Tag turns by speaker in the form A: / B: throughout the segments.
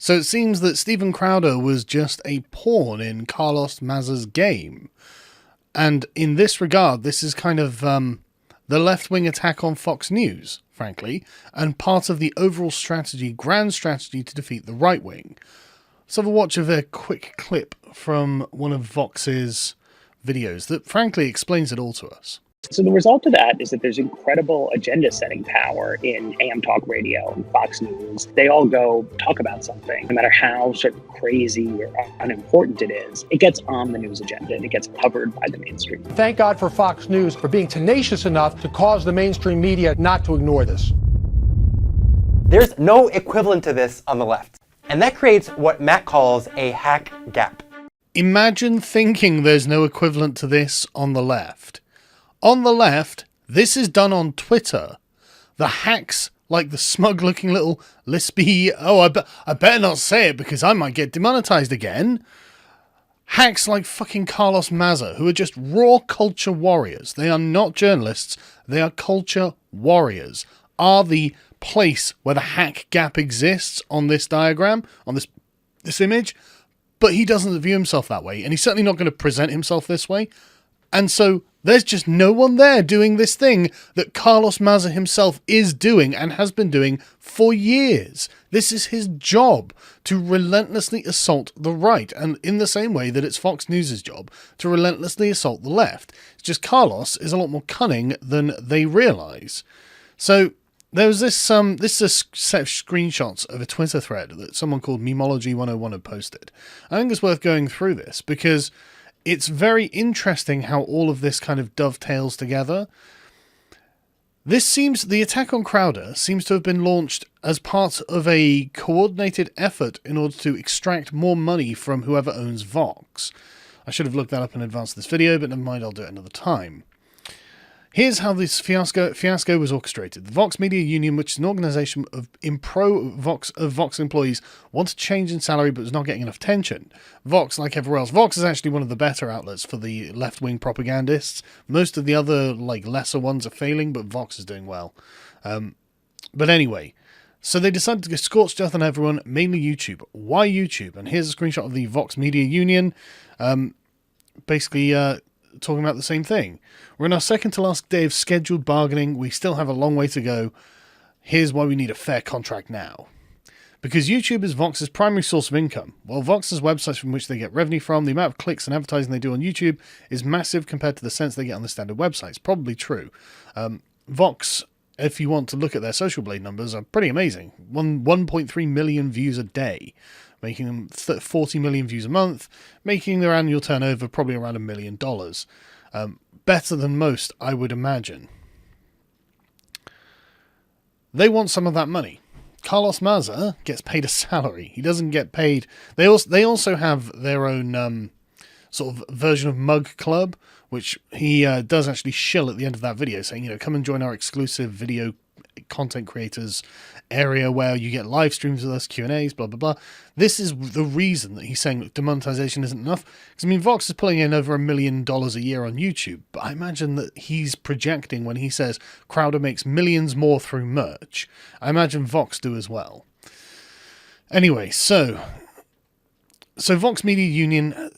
A: So it seems that Steven Crowder was just a pawn in Carlos Maza's game. And in this regard, this is kind of the left-wing attack on Fox News, frankly, and part of the overall strategy, grand strategy to defeat the right wing. Let's have a watch of a quick clip from one of Vox's videos that frankly explains it all to us.
B: So the result of that is that there's incredible agenda-setting power in AM talk radio and Fox News. They all go talk about something, no matter how sort of crazy or unimportant it is. It gets on the news agenda and it gets covered by the mainstream.
C: Thank God for Fox News for being tenacious enough to cause the mainstream media not to ignore this.
D: There's no equivalent to this on the left. And that creates what Matt calls a hack gap.
A: Imagine thinking there's no equivalent to this on the left. On the left, this is done on Twitter. The hacks, like the smug-looking little lispy, I better not say it because I might get demonetized again. Hacks like fucking Carlos Maza, who are just raw culture warriors. They are not journalists, they are culture warriors. Are the place where the hack gap exists on this diagram, on this image, but he doesn't view himself that way, and he's certainly not going to present himself this way. And so there's just no one there doing this thing that Carlos Maza himself is doing and has been doing for years. This is his job, to relentlessly assault the right, and in the same way that it's Fox News' job to relentlessly assault the left. It's just Carlos is a lot more cunning than they realise. So there was this is a set of screenshots of a Twitter thread that someone called Memology101 had posted. I think it's worth going through this because it's very interesting how all of this kind of dovetails together. The attack on Crowder seems to have been launched as part of a coordinated effort in order to extract more money from whoever owns Vox. I should have looked that up in advance of this video, but never mind, I'll do it another time. Here's how this fiasco was orchestrated. The Vox Media Union, which is an organisation of Vox employees, wanted change in salary but was not getting enough attention. Vox, like everywhere else, Vox is actually one of the better outlets for the left-wing propagandists. Most of the other, lesser ones are failing, but Vox is doing well. But anyway, so they decided to go scorched earth on everyone, mainly YouTube. Why YouTube? And here's a screenshot of the Vox Media Union, basically talking about the same thing. We're in our second to last day of scheduled bargaining. We still have a long way to go. Here's why we need a fair contract now. Because YouTube is Vox's primary source of income. While Vox's websites from which they get revenue from, the amount of clicks and advertising they do on YouTube is massive compared to the sense they get on the standard websites. Probably true. Vox, if you want to look at their Social Blade numbers, are pretty amazing. 1.3 million views a day, making them 40 million views a month, making their annual turnover probably around $1 million. Better than most, I would imagine. They want some of that money. Carlos Maza gets paid a salary. He doesn't get paid. They also have their own sort of version of Mug Club, which he does actually shill at the end of that video, saying, come and join our exclusive video content creators area where you get live streams with us, Q&As, blah, blah, blah. This is the reason that he's saying, look, demonetization isn't enough. Because, Vox is pulling in over $1 million a year on YouTube, but I imagine that he's projecting when he says Crowder makes millions more through merch. I imagine Vox do as well. Anyway, so Vox Media Union...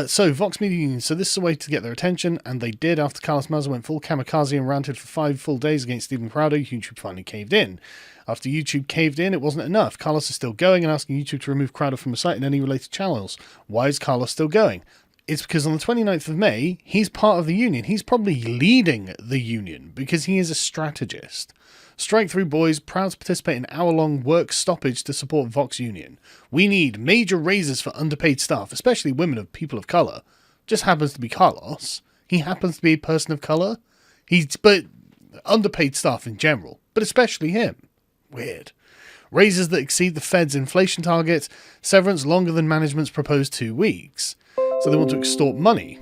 A: So this is a way to get their attention, and they did. After Carlos Maza went full kamikaze and ranted for 5 full days against Steven Crowder, YouTube finally caved in. After YouTube caved in, it wasn't enough. Carlos is still going and asking YouTube to remove Crowder from the site and any related channels. Why is Carlos still going? It's because on the 29th of May, he's part of the union. He's probably leading the union because he is a strategist. Strike through boys, proud to participate in hour-long work stoppage to support Vox Union. We need major raises for underpaid staff, especially women of people of colour. Just happens to be Carlos. He happens to be a person of colour. But underpaid staff in general, but especially him. Weird. Raises that exceed the Fed's inflation target, severance longer than management's proposed 2 weeks. So they want to extort money.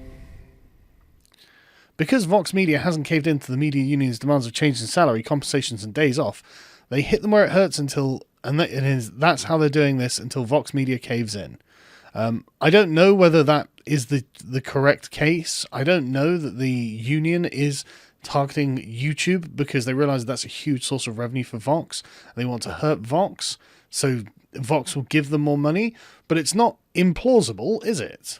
A: Because Vox Media hasn't caved into the media union's demands of change in salary, compensations and days off, they hit them where it hurts that's how they're doing this until Vox Media caves in. I don't know whether that is the correct case. I don't know that the union is targeting YouTube because they realize that's a huge source of revenue for Vox. They want to hurt Vox. So Vox will give them more money, but it's not implausible, is it?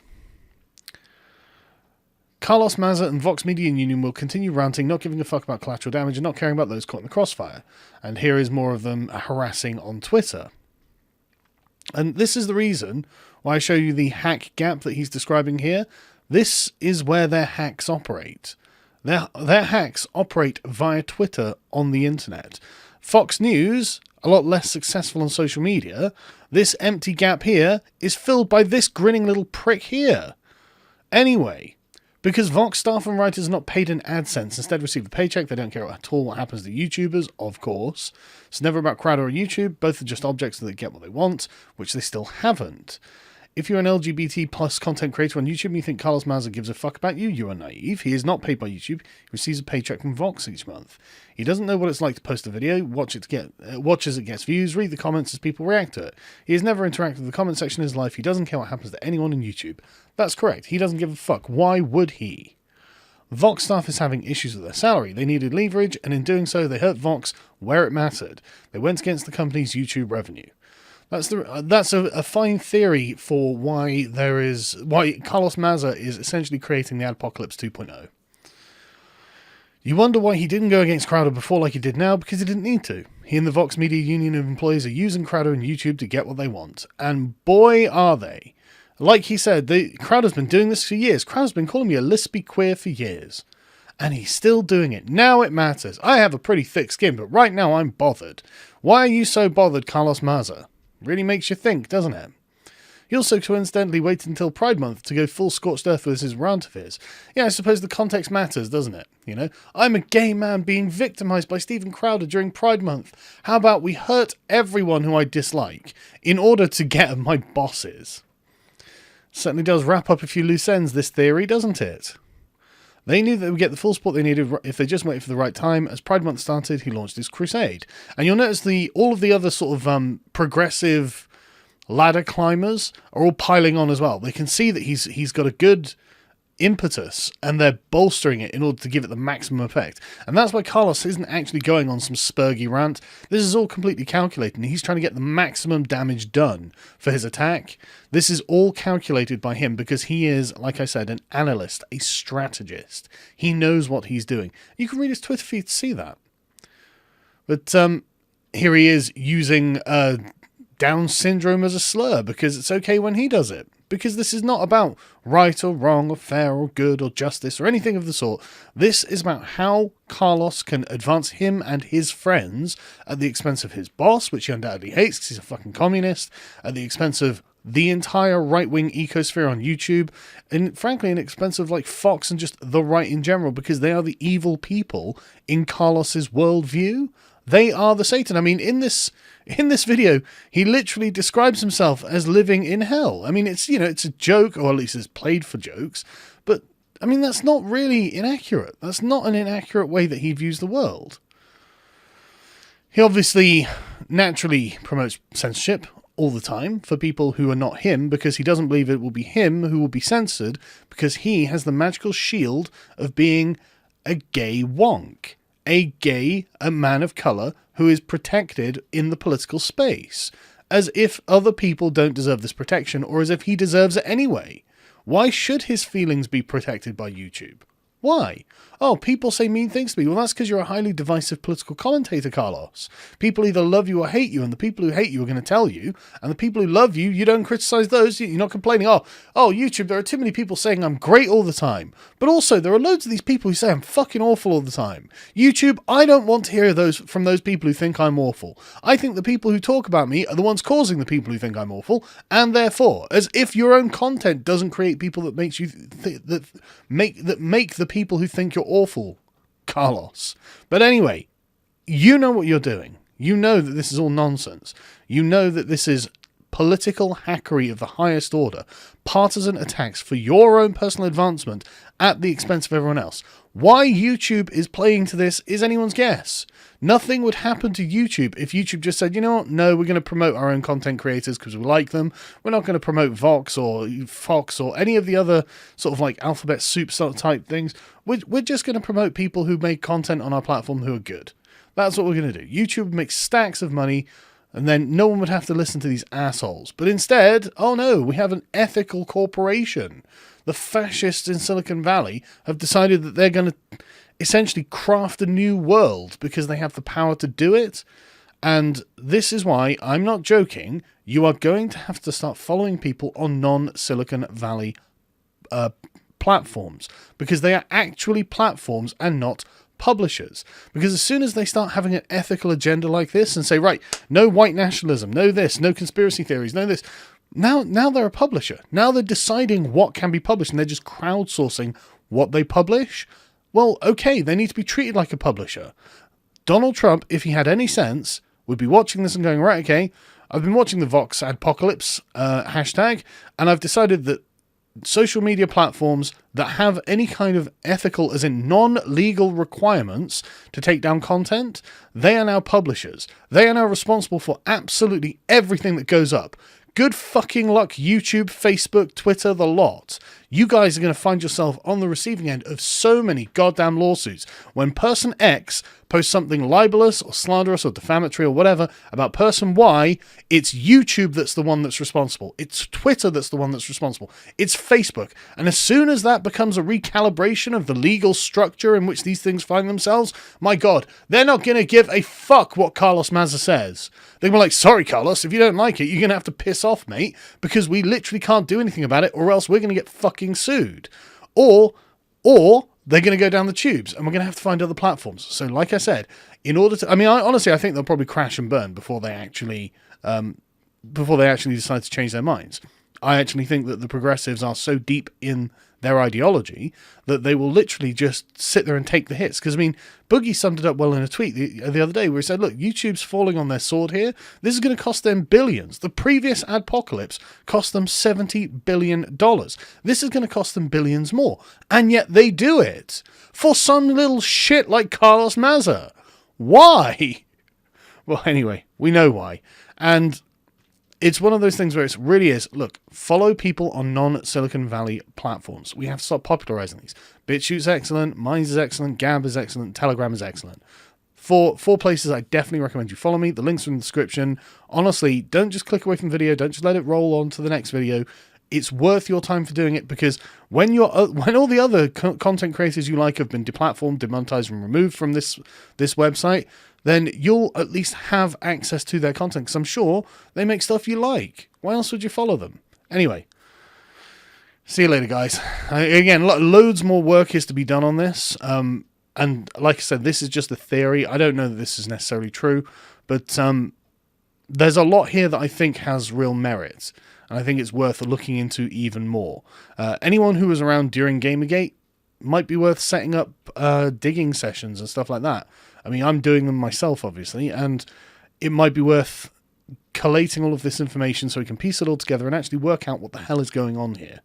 A: Carlos Maza and Vox Media Union will continue ranting, not giving a fuck about collateral damage and not caring about those caught in the crossfire. And here is more of them harassing on Twitter. And this is the reason why I show you the hack gap that he's describing here. This is where their hacks operate. Their hacks operate via Twitter on the internet. Fox News, a lot less successful on social media, this empty gap here is filled by this grinning little prick here. Anyway, because Vox staff and writers are not paid an AdSense, instead receive a paycheck, they don't care at all what happens to YouTubers, of course. It's never about Crowder or YouTube, both are just objects that they get what they want, which they still haven't. If you're an LGBT plus content creator on YouTube and you think Carlos Maza gives a fuck about you, you are naive. He is not paid by YouTube. He receives a paycheck from Vox each month. He doesn't know what it's like to post a video, watch as it gets views, read the comments as people react to it. He has never interacted with the comment section in his life. He doesn't care what happens to anyone on YouTube. That's correct. He doesn't give a fuck. Why would he? Vox staff is having issues with their salary. They needed leverage, and in doing so, they hurt Vox where it mattered. They went against the company's YouTube revenue. That's a fine theory for why Carlos Maza is essentially creating the Adpocalypse 2.0. You wonder why he didn't go against Crowder before like he did now, because he didn't need to. He and the Vox Media Union of Employees are using Crowder and YouTube to get what they want. And boy, are they. Like he said, Crowder's been doing this for years. Crowder's been calling me a lispy queer for years. And he's still doing it. Now it matters. I have a pretty thick skin, but right now I'm bothered. Why are you so bothered, Carlos Maza? Really makes you think, doesn't it? He also coincidentally waited until Pride Month to go full scorched earth with his rant of his. Yeah, I suppose the context matters, doesn't it? You know, I'm a gay man being victimized by Stephen Crowder during Pride Month. How about we hurt everyone who I dislike in order to get at my bosses? Certainly does wrap up a few loose ends, this theory, doesn't it? They knew they would get the full support they needed if they just waited for the right time. As Pride Month started, he launched his crusade. And you'll notice all of the other sort of progressive ladder climbers are all piling on as well. They can see that he's got a good impetus, and they're bolstering it in order to give it the maximum effect. And that's why Carlos isn't actually going on some spurgy rant. This is all completely calculated, and he's trying to get the maximum damage done for his attack. This is all calculated by him because he is, like I said, an analyst, a strategist. He knows what he's doing. You can read his Twitter feed to see that. But here he is using Down syndrome as a slur because it's okay when he does it. Because this is not about right or wrong or fair or good or justice or anything of the sort. This is about how Carlos can advance him and his friends at the expense of his boss, which he undoubtedly hates because he's a fucking communist, at the expense of the entire right-wing ecosphere on YouTube, and frankly an expense of like Fox and just the right in general, because they are the evil people in Carlos's worldview. They are the Satan. I mean, in this video, he literally describes himself as living in hell. I mean, it's a joke, or at least it's played for jokes, but I mean, that's not really inaccurate. That's not an inaccurate way that he views the world. He obviously naturally promotes censorship all the time for people who are not him, because he doesn't believe it will be him who will be censored, because he has the magical shield of being a gay wonk. A man of colour who is protected in the political space, as if other people don't deserve this protection, or as if he deserves it anyway. Why should his feelings be protected by YouTube? Why? Oh, people say mean things to me. Well, that's because you're a highly divisive political commentator, Carlos. People either love you or hate you, and the people who hate you are going to tell you, and the people who love you, you don't criticize those. You're not complaining, oh, YouTube, there are too many people saying I'm great all the time. But also, there are loads of these people who say I'm fucking awful all the time. YouTube, I don't want to hear from those people who think I'm awful. I think the people who talk about me are the ones causing the people who think I'm awful, and therefore, as if your own content doesn't create people that makes you make the people who think you're awful, Carlos. But anyway, you know what you're doing. You know that this is all nonsense. You know that this is political hackery of the highest order, partisan attacks for your own personal advancement at the expense of everyone else. Why YouTube is playing to this is anyone's guess. Nothing would happen to YouTube if YouTube just said, you know what, no, we're going to promote our own content creators because we like them. We're not going to promote Vox or Fox or any of the other sort of like alphabet soup type things. We're just going to promote people who make content on our platform who are good. That's what we're going to do. YouTube makes stacks of money And then no one would have to listen to these assholes. But instead, oh no, we have an ethical corporation. The fascists in Silicon Valley have decided that they're going to essentially craft a new world because they have the power to do it. And this is why, I'm not joking, you are going to have to start following people on non-Silicon Valley platforms, because they are actually platforms and not publishers. Because as soon as they start having an ethical agenda like this and say, right, no white nationalism, no this, no conspiracy theories, no this, now they're a publisher. Now they're deciding what can be published, and they're just crowdsourcing what they publish. Well, okay, they need to be treated like a publisher. Donald Trump, if he had any sense, would be watching this and going, right, okay, I've been watching the Vox Adpocalypse hashtag, and I've decided that social media platforms that have any kind of ethical, as in non-legal requirements to take down content, they are now publishers. They are now responsible for absolutely everything that goes up. Good fucking luck, YouTube, Facebook, Twitter, the lot. You guys are going to find yourself on the receiving end of so many goddamn lawsuits. When person X posts something libelous or slanderous or defamatory or whatever about person Y, it's YouTube that's the one that's responsible. It's Twitter that's the one that's responsible. It's Facebook. And as soon as that becomes a recalibration of the legal structure in which these things find themselves, my God, they're not going to give a fuck what Carlos Maza says. They're going to be like, sorry, Carlos, if you don't like it, you're going to have to piss off, mate, because we literally can't do anything about it, or else we're going to get fucking sued. Or they're going to go down the tubes, and we're going to have to find other platforms. So, like I said, in order to, honestly, I think they'll probably crash and burn before they actually decide to change their minds. I actually think that the progressives are so deep in their ideology that they will literally just sit there and take the hits. Because, Boogie summed it up well in a tweet the other day where he said, look, YouTube's falling on their sword here. This is going to cost them billions. The previous Adpocalypse cost them $70 billion. This is going to cost them billions more. And yet they do it for some little shit like Carlos Maza. Why? Well, anyway, we know why. And it's one of those things where it really is, look, follow people on non-Silicon Valley platforms. We have to start popularizing these. BitChute's excellent, Minds is excellent, Gab is excellent, Telegram is excellent. Four places I definitely recommend you follow me. The links are in the description. Honestly, don't just click away from the video. Don't just let it roll on to the next video. It's worth your time for doing it, because when all the other content creators you like have been deplatformed, demonetized, and removed from this website, then you'll at least have access to their content, because I'm sure they make stuff you like. Why else would you follow them? Anyway, see you later, guys. Again, loads more work is to be done on this. And like I said, this is just a theory. I don't know that this is necessarily true, but there's a lot here that I think has real merit, and I think it's worth looking into even more. Anyone who was around during Gamergate might be worth setting up digging sessions and stuff like that. I'm doing them myself, obviously, and it might be worth collating all of this information so we can piece it all together and actually work out what the hell is going on here.